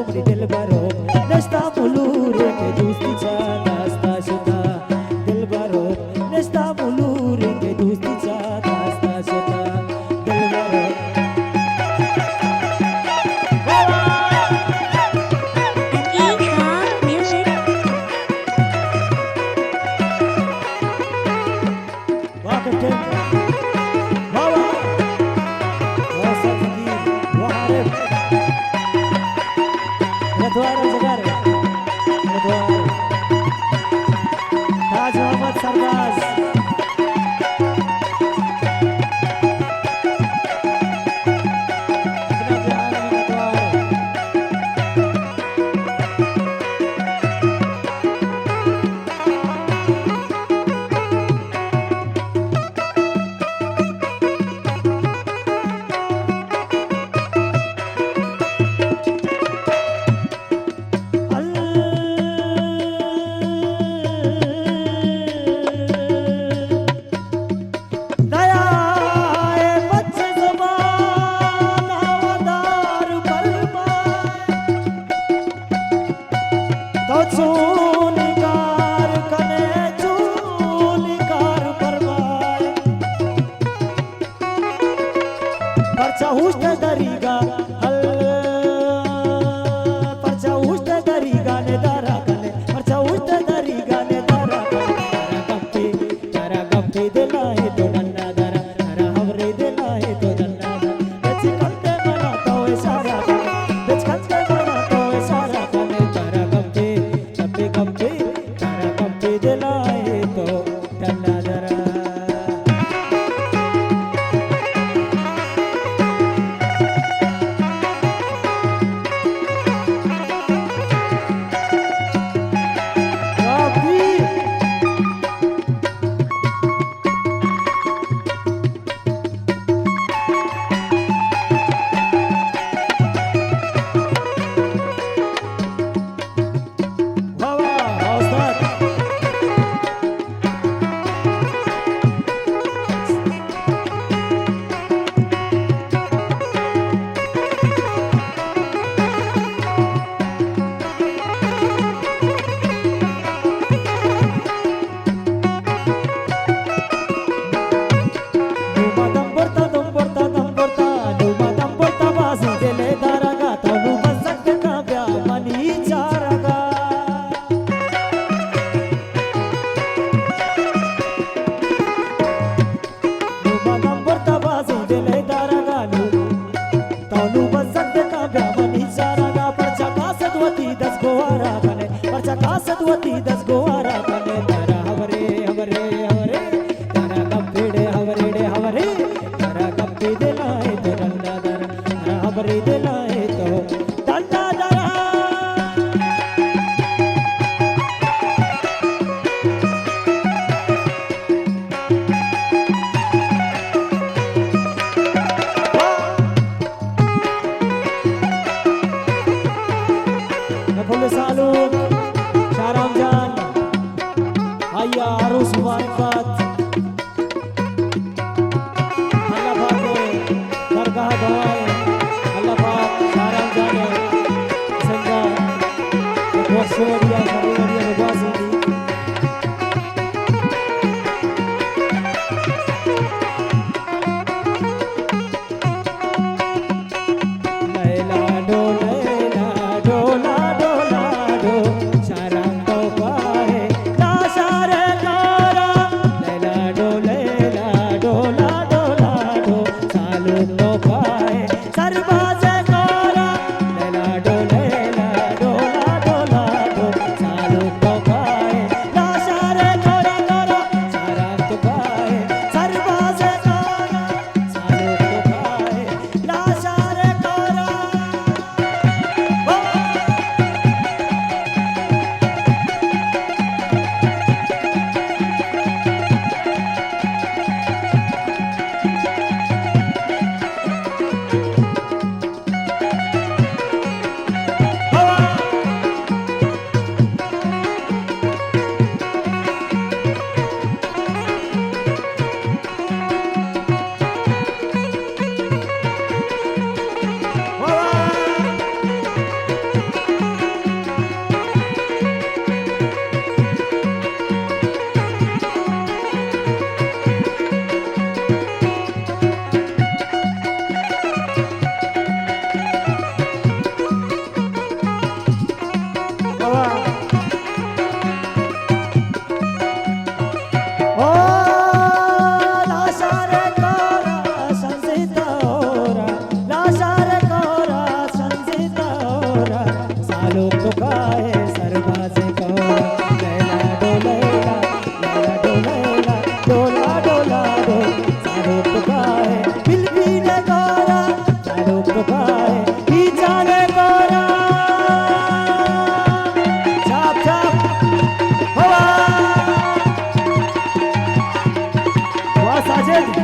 सोमरी दिलबरो नस्ता मुलूर के दोस्ती चा दास्ता शुदा दिलबरो नस्ता मुलूर के दोस्ती चा दास्ता शुदा दिलबरो ताज मोहम्मद सरदार सालों तो काहे सरबाजे कौरा लैला डोलैला लैला डोलैला डोला डोला डो सालों तो काहे बिलबी ने गौरा सालों तो काहे ही जाने गौरा चाप चाप हवा वाह साजिद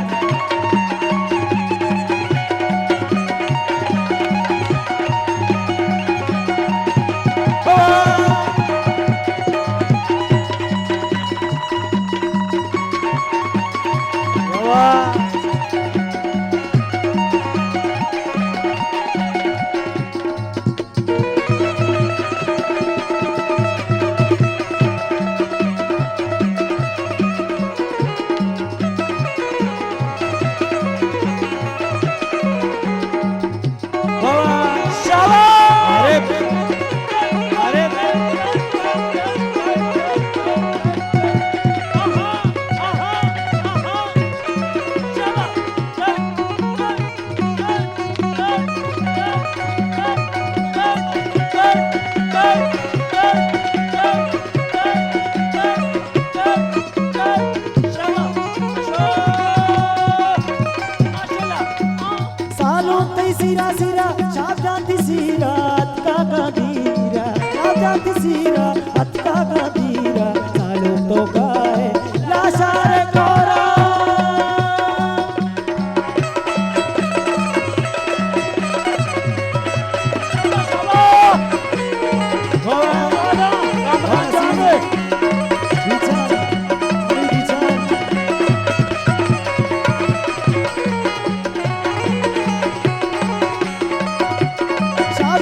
सिरा सिरा शाप जानती सिरा अतका का धीरा शाप जानती सिरा अतका का धीरा सालों तो गाए लाशारे कोरा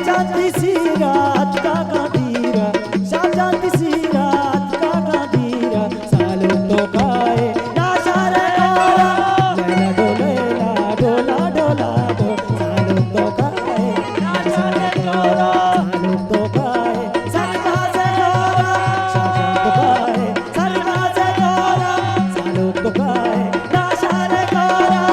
जानती सी रात का धीरा शाम जानती सी रात का धीरा सालों तो गाए लाशारे कोरा लैला डोलैला डोला डोला डो सालों तो गाए लाशारे कोरा सालों तो गाए सरका से कोरा शाम तो गाए सरका से कोरा सालों तो गाए लाशारे कोरा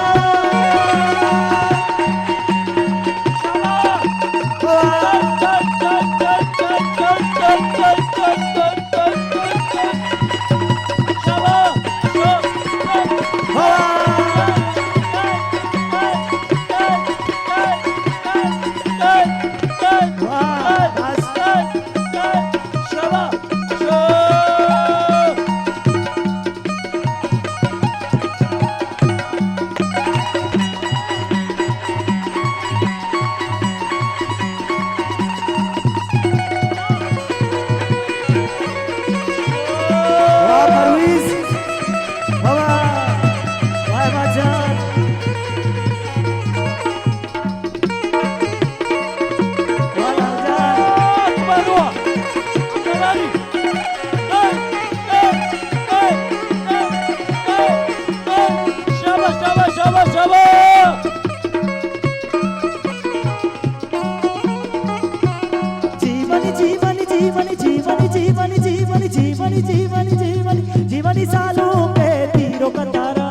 जीवनी सालों के तीरों का तारा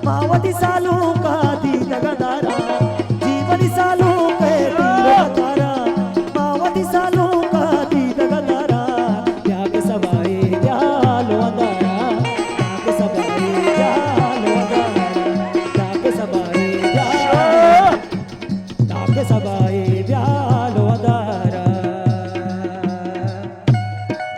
मावती सालों का